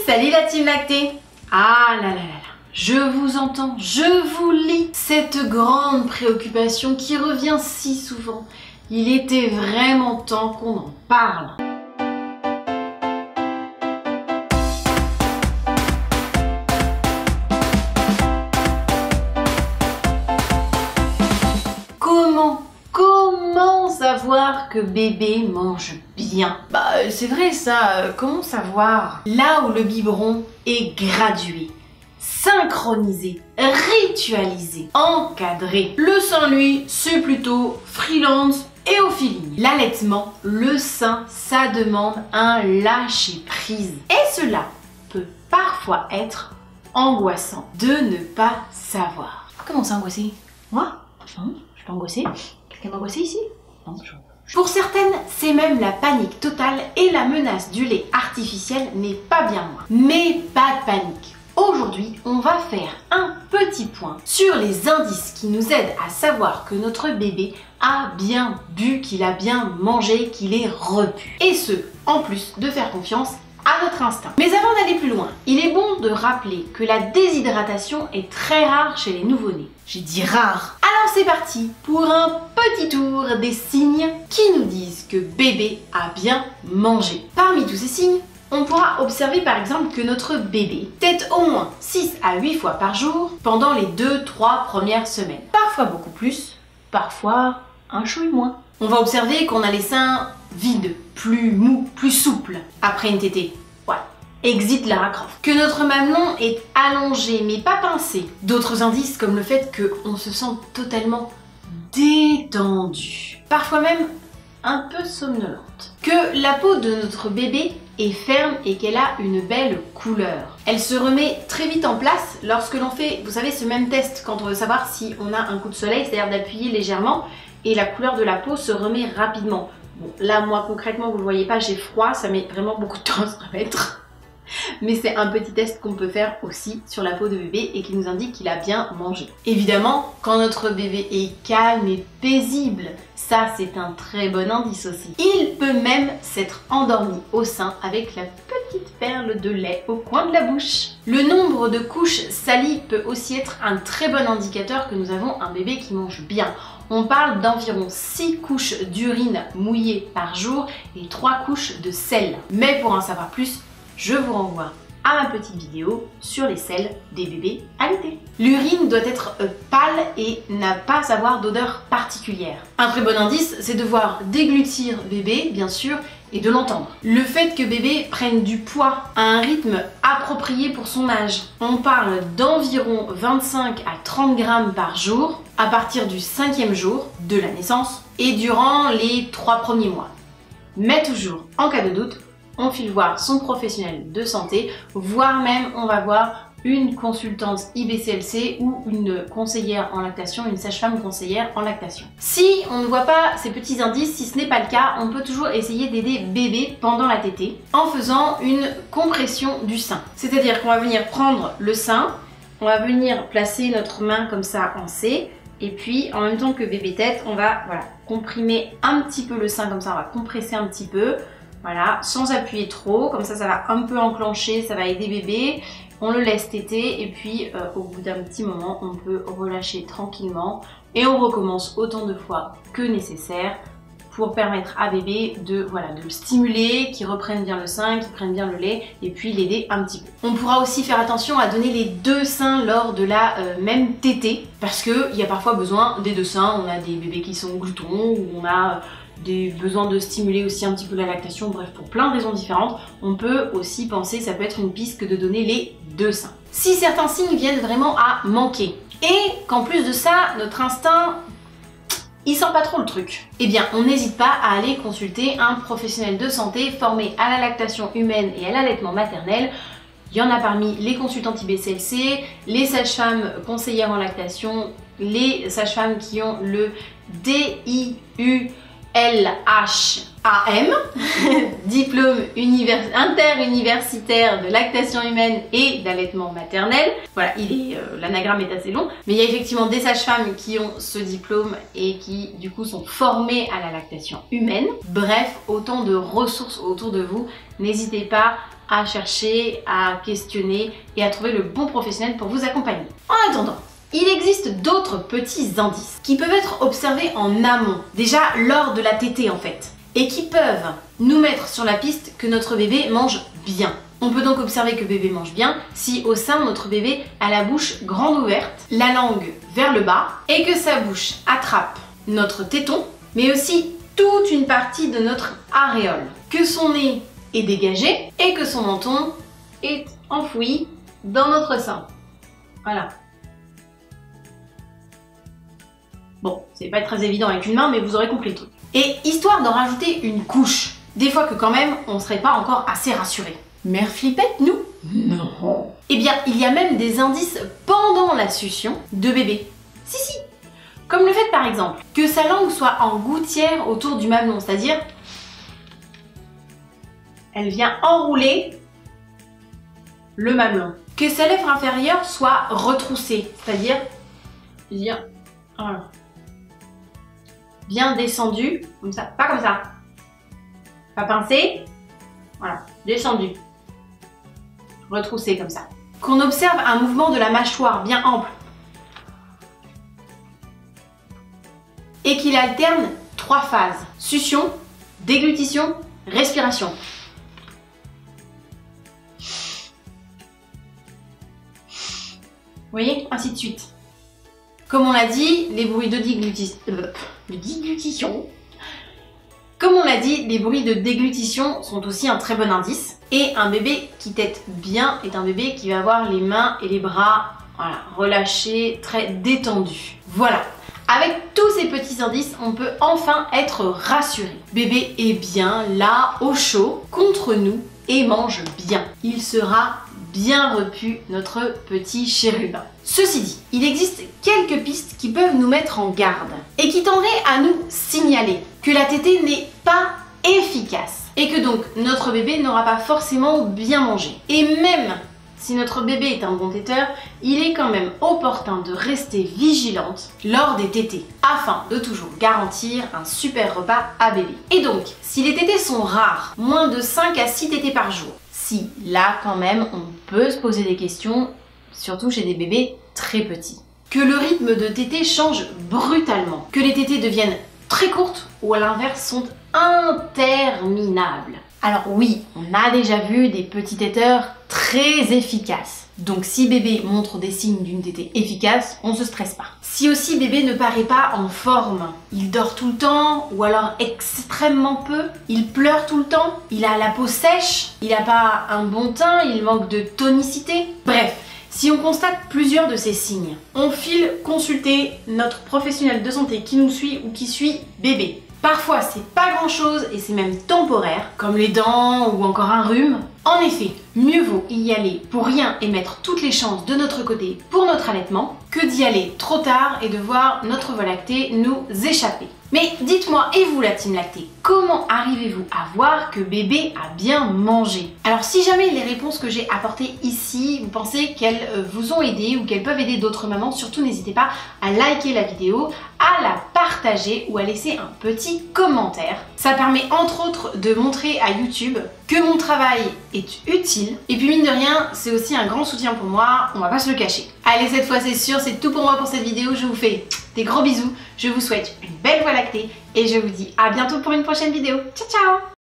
Salut la team lactée! Ah là là là là, je vous entends, je vous lis. Cette grande préoccupation qui revient si souvent. Il était vraiment temps qu'on en parle. Comment savoir que bébé mange bien? Bah c'est vrai ça, comment savoir? Là où le biberon est gradué, synchronisé, ritualisé, encadré. Le sein lui, c'est plutôt freelance et au feeling. L'allaitement, le sein, ça demande un lâcher prise. Et cela peut parfois être angoissant de ne pas savoir. Comment ça angoissé? Moi? Non, je suis pas angoissée. Quelqu'un m'a angoissée ici? Non, Pour certaines, c'est même la panique totale et la menace du lait artificiel n'est pas bien loin. Mais pas de panique. Aujourd'hui, on va faire un petit point sur les indices qui nous aident à savoir que notre bébé a bien bu, qu'il a bien mangé, qu'il est repu. Et ce, en plus de faire confiance à notre instinct. Mais avant d'aller plus loin, il est bon de rappeler que la déshydratation est très rare chez les nouveau-nés. J'ai dit rare. Alors c'est parti pour un petit tour des signes qui nous disent que bébé a bien mangé. Parmi tous ces signes, on pourra observer par exemple que notre bébé tète au moins 6 à 8 fois par jour pendant les 2-3 premières semaines. Parfois beaucoup plus, parfois un chouï moins. On va observer qu'on a les seins vides, plus mous, plus souples après une tétée. Voilà, exit Lara Croft. Que notre mamelon est allongé mais pas pincé. D'autres indices comme le fait qu'on se sent totalement détendu. Parfois même un peu somnolente. Que la peau de notre bébé est ferme et qu'elle a une belle couleur. Elle se remet très vite en place lorsque l'on fait, vous savez, ce même test quand on veut savoir si on a un coup de soleil, c'est-à-dire d'appuyer légèrement et la couleur de la peau se remet rapidement. Bon, là, moi, concrètement, vous ne le voyez pas, j'ai froid, ça met vraiment beaucoup de temps à se remettre. Mais c'est un petit test qu'on peut faire aussi sur la peau de bébé et qui nous indique qu'il a bien mangé. Évidemment, quand notre bébé est calme et paisible, ça c'est un très bon indice aussi. Il peut même s'être endormi au sein avec la petite perle de lait au coin de la bouche. Le nombre de couches salies peut aussi être un très bon indicateur que nous avons un bébé qui mange bien. On parle d'environ 6 couches d'urine mouillée par jour et 3 couches de sel. Mais pour en savoir plus, je vous renvoie à ma petite vidéo sur les selles des bébés allaités. L'urine doit être pâle et n'a pas avoir d'odeur particulière. Un très bon indice, c'est de voir déglutir bébé, bien sûr, et de l'entendre. Le fait que bébé prenne du poids à un rythme approprié pour son âge. On parle d'environ 25 à 30 grammes par jour à partir du 5e jour de la naissance et durant les 3 premiers mois. Mais toujours, en cas de doute, on file voir son professionnel de santé, voire même on va voir une consultante IBCLC ou une conseillère en lactation, une sage-femme conseillère en lactation. Si on ne voit pas ces petits indices, si ce n'est pas le cas, on peut toujours essayer d'aider bébé pendant la tétée en faisant une compression du sein. C'est-à-dire qu'on va venir prendre le sein, on va venir placer notre main comme ça en C, et puis en même temps que bébé tète, on va comprimer un petit peu le sein comme ça, on va compresser un petit peu. Voilà, sans appuyer trop, comme ça ça va un peu enclencher, ça va aider bébé. On le laisse téter et puis au bout d'un petit moment, on peut relâcher tranquillement et on recommence autant de fois que nécessaire pour permettre à bébé de le stimuler, qu'il reprenne bien le sein, qu'il prenne bien le lait et puis l'aider un petit peu. On pourra aussi faire attention à donner les 2 seins lors de la même tétée parce qu'il y a parfois besoin des 2 seins. On a des bébés qui sont gloutons ou on a des besoins de stimuler aussi un petit peu la lactation, bref pour plein de raisons différentes, on peut aussi penser, ça peut être une piste que de donner les 2 seins. Si certains signes viennent vraiment à manquer et qu'en plus de ça, notre instinct il sent pas trop le truc, eh bien on n'hésite pas à aller consulter un professionnel de santé formé à la lactation humaine et à l'allaitement maternel. Il y en a parmi les consultantes IBCLC, les sages-femmes conseillères en lactation, les sages-femmes qui ont le DIU LHAM, diplôme interuniversitaire de lactation humaine et d'allaitement maternel. Voilà, l'anagramme est assez long, mais il y a effectivement des sages-femmes qui ont ce diplôme et qui du coup sont formées à la lactation humaine. Bref, autant de ressources autour de vous, n'hésitez pas à chercher, à questionner et à trouver le bon professionnel pour vous accompagner. En attendant, il existe d'autres petits indices qui peuvent être observés en amont, déjà lors de la tétée en fait, et qui peuvent nous mettre sur la piste que notre bébé mange bien. On peut donc observer que bébé mange bien si au sein notre bébé a la bouche grande ouverte, la langue vers le bas et que sa bouche attrape notre téton, mais aussi toute une partie de notre aréole, que son nez est dégagé et que son menton est enfoui dans notre sein. Voilà. Bon, c'est pas très évident avec une main, mais vous aurez compris le truc. Et histoire d'en rajouter une couche, des fois que quand même on serait pas encore assez rassuré. Mère flippette, nous? Non. Eh bien, il y a même des indices pendant la succion de bébé. Si. Comme le fait par exemple que sa langue soit en gouttière autour du mamelon, c'est-à-dire elle vient enrouler le mamelon. Que sa lèvre inférieure soit retroussée, c'est-à-dire voilà, bien descendue, comme ça, pas comme ça, pas pincé, voilà, descendu, retroussé comme ça. Qu'on observe un mouvement de la mâchoire bien ample et qu'il alterne 3 phases: succion, déglutition, respiration. Vous voyez, ainsi de suite. Comme on l'a dit, les bruits de déglutition. Comme on l'a dit, les bruits de déglutition sont aussi un très bon indice. Et un bébé qui tète bien est un bébé qui va avoir les mains et les bras, voilà, relâchés, très détendus. Voilà. Avec tous ces petits indices, on peut enfin être rassuré. Bébé est bien là, au chaud, contre nous et mange bien. Il sera bien repu, notre petit chérubin. Ceci dit, il existe quelques pistes qui peuvent nous mettre en garde et qui tendraient à nous signaler que la tétée n'est pas efficace et que donc notre bébé n'aura pas forcément bien mangé. Et même si notre bébé est un bon téteur, il est quand même opportun de rester vigilante lors des tétées afin de toujours garantir un super repas à bébé. Et donc, si les tétées sont rares, moins de 5 à 6 tétées par jour, si là quand même on peut se poser des questions, surtout chez des bébés très petits. Que le rythme de tétée change brutalement, que les tétées deviennent très courtes ou à l'inverse sont interminables. Alors oui, on a déjà vu des petits téteurs très efficaces. Donc si bébé montre des signes d'une tétée efficace, on ne se stresse pas. Si aussi bébé ne paraît pas en forme, il dort tout le temps ou alors extrêmement peu, il pleure tout le temps, il a la peau sèche, il n'a pas un bon teint, il manque de tonicité. Bref, si on constate plusieurs de ces signes, on file consulter notre professionnel de santé qui nous suit ou qui suit bébé. Parfois c'est pas grand chose et c'est même temporaire, comme les dents ou encore un rhume. En effet, mieux vaut y aller pour rien et mettre toutes les chances de notre côté pour notre allaitement que d'y aller trop tard et de voir notre voie lactée nous échapper. Mais dites-moi, et vous la team lactée, comment arrivez-vous à voir que bébé a bien mangé? Alors si jamais les réponses que j'ai apportées ici, vous pensez qu'elles vous ont aidé ou qu'elles peuvent aider d'autres mamans, surtout n'hésitez pas à liker la vidéo, à la partager ou à laisser un petit commentaire. Ça permet entre autres de montrer à YouTube que mon travail est utile. Et puis mine de rien, c'est aussi un grand soutien pour moi, on va pas se le cacher. Allez, cette fois c'est sûr, c'est tout pour moi pour cette vidéo. Je vous fais des gros bisous, je vous souhaite une belle voie lactée et je vous dis à bientôt pour une prochaine vidéo. Ciao ciao!